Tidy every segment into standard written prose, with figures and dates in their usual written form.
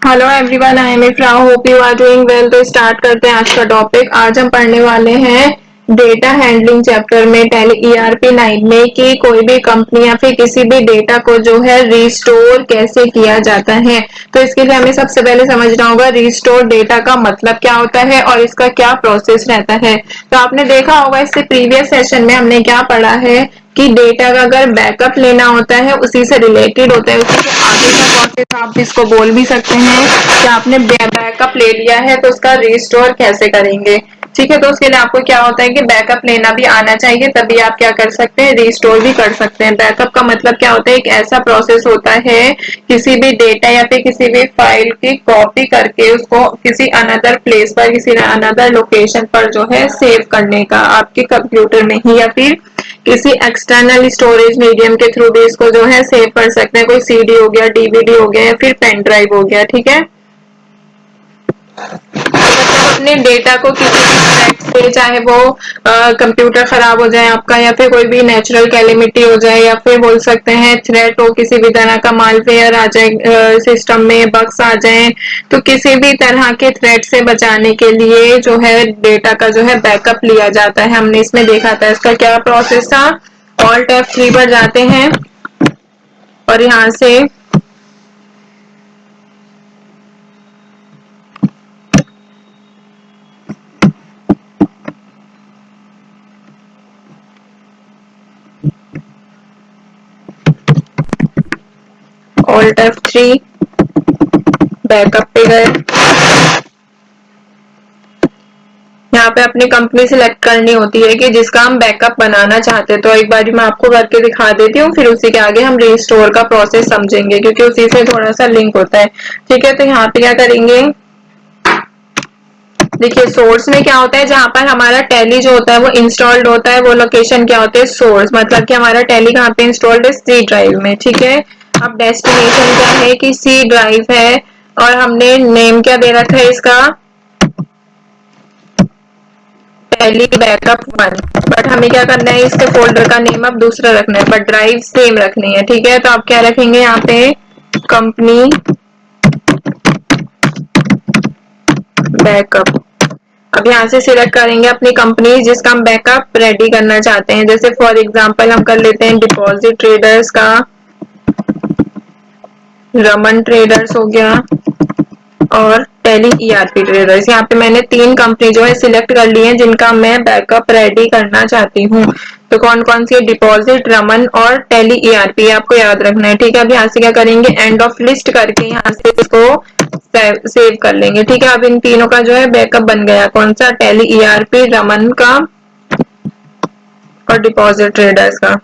Hello everyone, I am Ifra, hope you are doing well. तो start करते हैं आज का टॉपिक। आज हम पढ़ने वाले हैं डेटा हैंडलिंग चैप्टर में टैली ईआरपी 9 में कि कोई भी कंपनी या फिर किसी भी डेटा को जो है रिस्टोर कैसे किया जाता है। तो इसके लिए हमें सबसे पहले समझना होगा रिस्टोर डेटा का मतलब क्या होता है और इसका क्या प्रोसेस रहता है। तो आपने देखा होगा इससे प्रीवियस सेशन में हमने क्या पढ़ा है कि डेटा का अगर बैकअप लेना होता है उसी से रिलेटेड होता है, उसी से आगे का प्रोसेस आप इसको बोल भी सकते हैं कि आपने बैकअप ले लिया है तो उसका रिस्टोर कैसे करेंगे। ठीक है, तो उसके लिए आपको क्या होता है कि बैकअप लेना भी आना चाहिए, तभी आप क्या कर सकते हैं, रिस्टोर भी कर सकते हैं। बैकअप का मतलब क्या होता है, एक ऐसा प्रोसेस होता है किसी भी डेटा या फिर किसी भी फाइल की कॉपी करके उसको किसी अनदर प्लेस पर, किसी अनदर लोकेशन पर जो है सेव करने का, आपके कंप्यूटर में ही या फिर किसी एक्सटर्नल स्टोरेज मीडियम के थ्रू भी इसको जो है सेव कर सकते हैं। कोई सीडी हो गया, डीवीडी हो गया या फिर पेन ड्राइव हो गया। ठीक है, अपने डेटा को किसी भी थ्रेट से, चाहे वो कंप्यूटर खराब हो जाए आपका या फिर कोई भी नेचुरल कैलेमिटी हो जाए या फिर बोल सकते हैं थ्रेट हो, किसी भी तरह का मालवेयर आ जाए सिस्टम में, बग्स आ जाए, तो किसी भी तरह के थ्रेट से बचाने के लिए जो है डेटा का जो है बैकअप लिया जाता है। हमने इसमें देखा था इसका क्या प्रोसेस था। ऑल्ट F3 पर जाते हैं और यहाँ से ऑल्ट F3 बैकअप पे गए। यहाँ पे अपनी कंपनी सिलेक्ट करनी होती है कि जिसका हम बैकअप बनाना चाहते हैं। तो एक बार मैं आपको करके दिखा देती हूँ, फिर उसी के आगे हम रिस्टोर का प्रोसेस समझेंगे क्योंकि उसी से थोड़ा सा लिंक होता है। ठीक है, तो यहाँ पे क्या करेंगे, देखिए सोर्स में क्या होता है, जहां पर हमारा टैली जो होता है वो इंस्टॉल्ड होता है, वो लोकेशन क्या होती है, सोर्स। मतलब कि हमारा टैली कहाँ पे इंस्टॉल्ड है, सी ड्राइव में। ठीक है, अब डेस्टिनेशन क्या है कि सी ड्राइव है और हमने नेम क्या दे रखा है इसका, टैली बैकअप 1। बट हमें क्या करना है, इसके फोल्डर का नेम अब दूसरा रखना है बट ड्राइव सेम रखनी है। ठीक है, तो आप क्या रखेंगे यहाँ पे, कंपनी बैकअप। अब यहाँ से सिलेक्ट करेंगे अपनी कंपनी जिसका हम बैकअप रेडी करना चाहते हैं। जैसे फॉर एग्जांपल हम कर लेते हैं डिपॉजिट ट्रेडर्स का, रमन ट्रेडर्स हो गया और टैली ईआरपी ट्रेडर्स। यहाँ पे मैंने 3 कंपनी जो है सिलेक्ट कर ली है जिनका मैं बैकअप रेडी करना चाहती हूँ। तो कौन कौन सी है, डिपॉजिट, रमन और टैली ईआरपी, आपको याद रखना है। ठीक है, अब यहाँ से क्या करेंगे, एंड ऑफ लिस्ट करके यहाँ से इसको सेव कर लेंगे। ठीक है, अब इन तीनों का जो है बैकअप बन गया, कौन सा, टैली ईआरपी, रमन का और डिपॉजिट ट्रेडर्स का।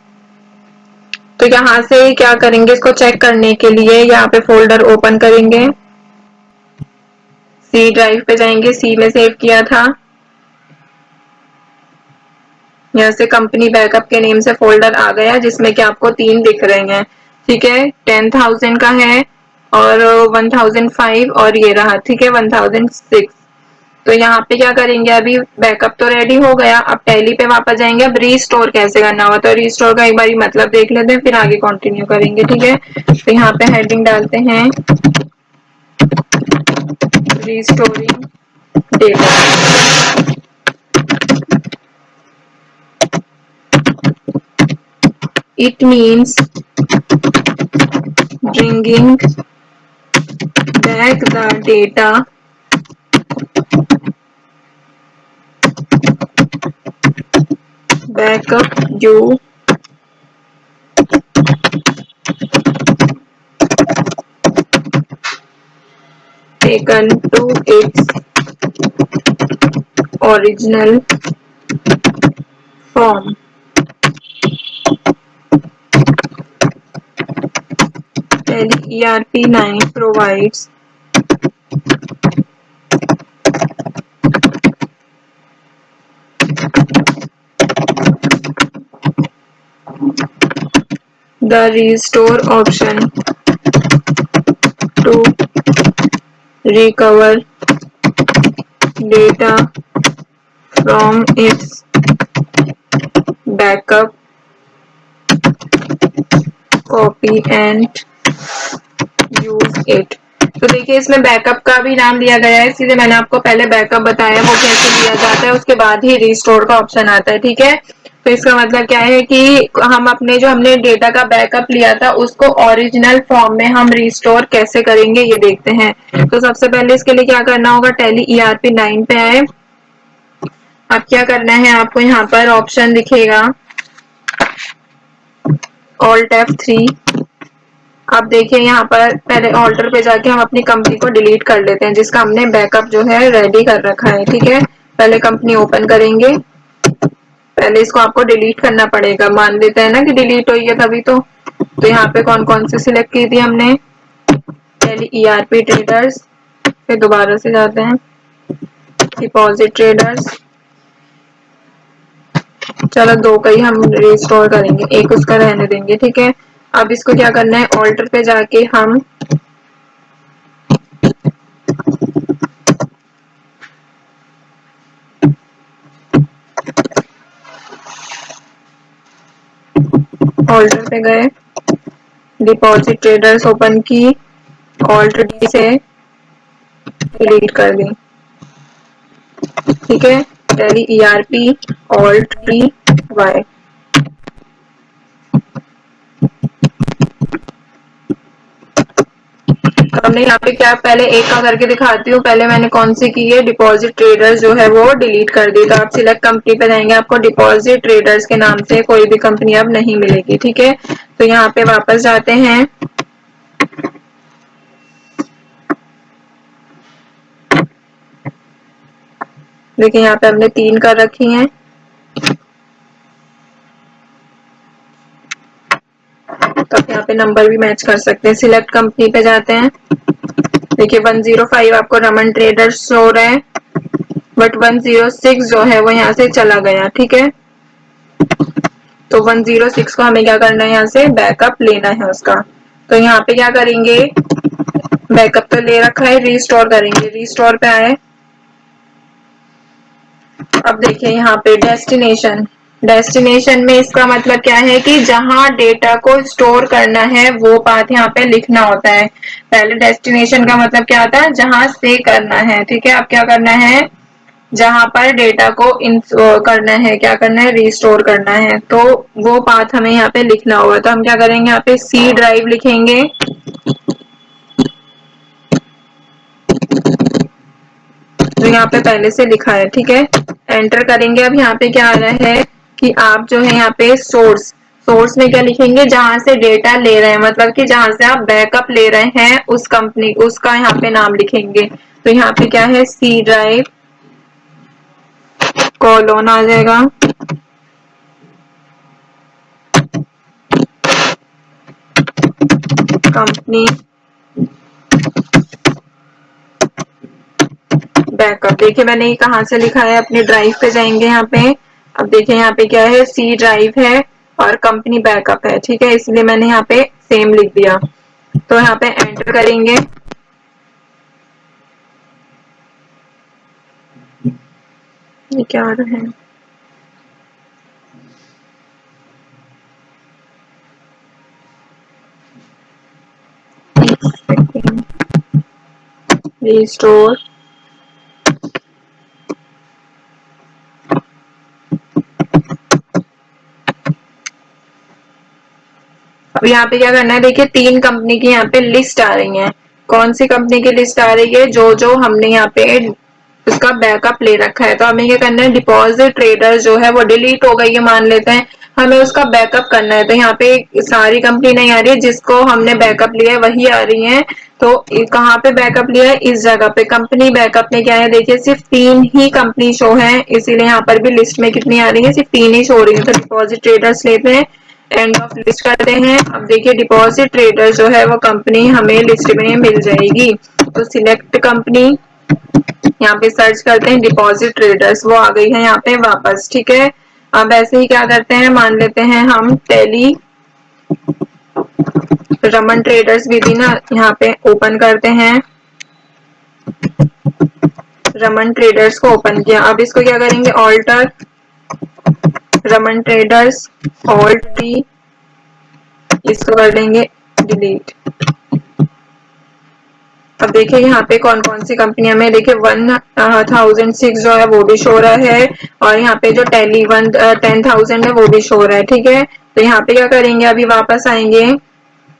तो यहाँ से क्या करेंगे, इसको चेक करने के लिए यहाँ पे फोल्डर ओपन करेंगे, सी ड्राइव पे जाएंगे, सी में सेव किया था, यहाँ से कंपनी बैकअप के नेम से फोल्डर आ गया जिसमें कि आपको 3 दिख रहे हैं। ठीक है, 10,000 का है और 1005 और ये रहा, ठीक है, 1006। तो यहाँ पे क्या करेंगे, अभी बैकअप तो रेडी हो गया, अब टैली पे वापस जाएंगे। अब रीस्टोर कैसे करना हुआ, तो रीस्टोर का एक बार मतलब देख लेते हैं फिर आगे कंटिन्यू करेंगे। ठीक है, तो यहाँ पे हेडिंग डालते हैं restoring data. It means bringing back the data backup you taken to its original form. Tally ERP9 provides the restore option to recover data from its backup, copy and use it। तो देखिए इसमें backup का भी नाम दिया गया है, इसीलिए मैंने आपको पहले बैकअप बताया वो कैसे दिया जाता है, उसके बाद ही रिस्टोर का ऑप्शन आता है। ठीक है, तो इसका मतलब क्या है कि हम अपने जो हमने डेटा का बैकअप लिया था उसको ओरिजिनल फॉर्म में हम रिस्टोर कैसे करेंगे ये देखते हैं। तो सबसे पहले इसके लिए क्या करना होगा, टैली ERP 9 पे आए। अब क्या करना है, आपको यहाँ पर ऑप्शन दिखेगा Alt F3। आप देखिए यहाँ पर पहले ऑल्टर पे जाके हम अपनी कंपनी को डिलीट कर लेते हैं जिसका हमने बैकअप जो है रेडी कर रखा है। ठीक है, पहले कंपनी ओपन करेंगे, पहले इसको आपको डिलीट करना पड़ेगा, मान लेते हैं ना कि डिलीट हुई है तभी तो यहाँ पे कौन कौन सी सिलेक्ट की थी हमने, पहले ERP ट्रेडर्स, फिर दोबारा से जाते हैं डिपॉजिट ट्रेडर्स, चलो दो का ही हम रिस्टोर करेंगे, एक उसका रहने देंगे। ठीक है, अब इसको क्या करना है, ऑल्टर पे जाके हम ऑल्टर पे गए, डिपॉजिट ट्रेडर्स ओपन की, ऑल्ट डी से डिलीट कर दी। ठीक है, Tally ERP alt D Y. तो हमने यहाँ पे क्या, पहले एक का करके दिखाती हूँ, पहले मैंने कौन सी की है, डिपॉजिट ट्रेडर्स जो है वो डिलीट कर दी। तो आप सिलेक्ट कंपनी पे जाएंगे, आपको डिपॉजिट ट्रेडर्स के नाम से कोई भी कंपनी अब नहीं मिलेगी। ठीक है, तो यहाँ पे वापस जाते हैं, देखिए यहाँ पे हमने 3 कर रखी हैं। तो आप यहाँ पे नंबर भी मैच कर सकते हैं, सिलेक्ट कंपनी पे जाते हैं, देखिए 105 आपको रमन ट्रेडर्स शो रहा है, बट 106 जो है वो यहाँ से चला गया। ठीक है, तो 106 को हमें क्या करना है, यहाँ से बैकअप लेना है उसका। तो यहाँ पे क्या करेंगे, बैकअप तो ले रखा है, रिस्टोर करेंगे, रिस्टोर पे आए। अब देखिए यहाँ पे डेस्टिनेशन, डेस्टिनेशन में इसका मतलब क्या है कि जहां डेटा को स्टोर करना है वो पाथ यहाँ पे लिखना होता है। पहले डेस्टिनेशन का मतलब क्या होता है, जहां से करना है। ठीक है, अब क्या करना है, जहां पर डेटा को करना है, क्या करना है, रिस्टोर करना है, तो वो पाथ हमें यहाँ पे लिखना होगा। तो हम क्या करेंगे, यहाँ पे सी ड्राइव लिखेंगे, जो यहाँ पे पहले से लिखा है। ठीक है, एंटर करेंगे। अब यहाँ पे क्या आ रहा है कि आप जो है यहाँ पे सोर्स, सोर्स में क्या लिखेंगे, जहां से डेटा ले रहे हैं, मतलब कि जहां से आप बैकअप ले रहे हैं उस कंपनी, उसका यहाँ पे नाम लिखेंगे। तो यहाँ पे क्या है, सी ड्राइव कॉलोन आ जाएगा, कंपनी बैकअप। देखिए मैंने ये कहाँ से लिखा है, अपने ड्राइव पे जाएंगे यहाँ पे। अब देखिए यहाँ पे क्या है, सी ड्राइव है और कंपनी बैकअप है। ठीक है, इसलिए मैंने यहाँ पे सेम लिख दिया। तो यहाँ पे एंटर करेंगे, ये क्या आ रहा है, रिस्टोर, अब यहाँ पे क्या करना है, देखिए 3 कंपनी की यहाँ पे लिस्ट आ रही है। कौन सी कंपनी की लिस्ट आ रही है, जो जो हमने यहाँ पे उसका बैकअप ले रखा है। तो हमें क्या करना है, डिपॉजिट ट्रेडर जो है वो डिलीट हो गई है मान लेते हैं, हमें उसका बैकअप करना है। तो यहाँ पे सारी कंपनी नहीं आ रही है, जिसको हमने बैकअप लिया है वही आ रही है। तो कहाँ पे बैकअप लिया है, इस जगह पे कंपनी बैकअप में क्या है, देखिए सिर्फ 3 ही कंपनी शो है, इसीलिए यहाँ पर भी लिस्ट में कितनी आ रही है, सिर्फ 3 ही शो रही है। तो डिपॉजिट ट्रेडर्स लेते हैं, एंड ऑफ लिस्ट करते हैं। अब देखिए डिपॉजिट ट्रेडर जो है वो कंपनी हमें लिस्ट में मिल जाएगी। तो सिलेक्ट कंपनी, यहाँ पे सर्च करते हैं डिपॉजिट ट्रेडर्स, वो आ गई है यहाँ पे वापस। ठीक है, अब ऐसे ही क्या करते हैं, मान लेते हैं हम टैली रमन ट्रेडर्स भी थी ना, यहाँ पे ओपन करते हैं, रमन ट्रेडर्स को ओपन किया। अब इसको क्या करेंगे, alter Raman traders alt T, इसको कर देंगे डिलीट। अब देखिए यहाँ पे कौन कौन सी कंपनियां में, देखिए 1006 जो है वो भी शो रहा है, और यहाँ पे जो टेली 10,000 है वो भी शो रहा है। ठीक है, तो यहाँ पे क्या करेंगे, अभी वापस आएंगे।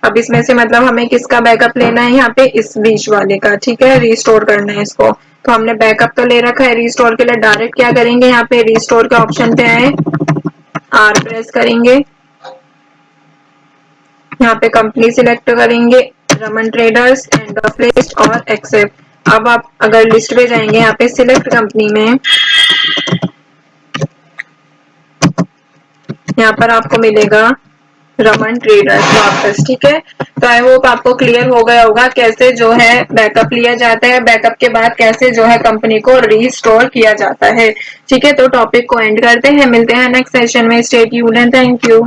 अब इसमें से मतलब हमें किसका बैकअप लेना है, यहाँ पे इस बीच वाले का। ठीक है, रिस्टोर करना है इसको। तो हमने बैकअप तो ले रखा है, रिस्टोर के लिए डायरेक्ट क्या करेंगे, यहाँ पे रिस्टोर के ऑप्शन पे आए, आर प्रेस करेंगे, यहाँ पे कंपनी सिलेक्ट करेंगे, Raman traders, end of list और एक्सेप्ट। अब आप अगर लिस्ट पे जाएंगे, यहाँ पे सिलेक्ट कंपनी में यहाँ पर आपको मिलेगा रमन ट्रेडर्स वापस। ठीक है, तो आई होप आपको क्लियर हो गया होगा कैसे जो है बैकअप लिया जाता है, बैकअप के बाद कैसे जो है कंपनी को रीस्टोर किया जाता है। ठीक है, तो टॉपिक को एंड करते हैं, मिलते हैं नेक्स्ट सेशन में। Stay tuned and thank you.